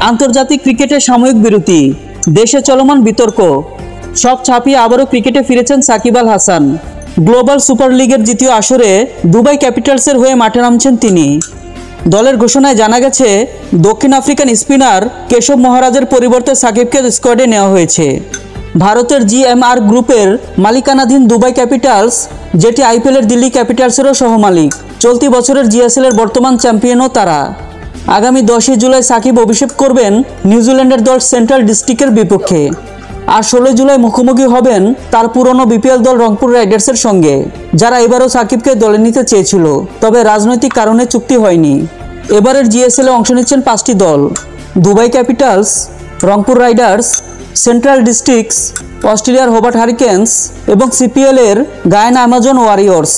আন্তর্জাতিক ক্রিকেটের সাময়িক বিরতি, দেশে চলমান বিতর্ক, সব ছাপিয়ে আবারও ক্রিকেটে ফিরেছেন সাকিব আল হাসান। গ্লোবাল সুপার লিগের দ্বিতীয় আসরে দুবাই ক্যাপিটালসের হয়ে মাঠে নামছেন তিনি। দলের ঘোষণায় জানা গেছে, দক্ষিণ আফ্রিকান স্পিনার কেশব মহারাজের পরিবর্তে সাকিবকে স্কোয়াডে নেওয়া হয়েছে। ভারতের GMR গ্রুপের মালিকানাধীন দুবাই ক্যাপিটালস, যেটি IPLের দিল্লি ক্যাপিটালসেরও সহমালিক, চলতি বছরের GSL-এর বর্তমান চ্যাম্পিয়নও তারা। আগামী 10 জুলাই সাকিব অভিষেক করবেন নিউজিল্যান্ডের দল সেন্ট্রাল ডিস্ট্রিক্টের বিপক্ষে, আর 16 জুলাই মুখোমুখি হবেন তার পুরনো BPL দল রংপুর রাইডার্সের সঙ্গে, যারা এবারও সাকিবকে দলে নিতে চেয়েছিল, তবে রাজনৈতিক কারণে চুক্তি হয়নি। এবারের GSL-এ অংশ নিচ্ছেন 5টি দল: Dubai Capitals, Rangpur Riders, central districts, অস্ট্রেলিয়ার হোবার্ট হারিকেন্স এবং CPL-এর গায়ানা অ্যামাজন ওয়ারিয়র্স।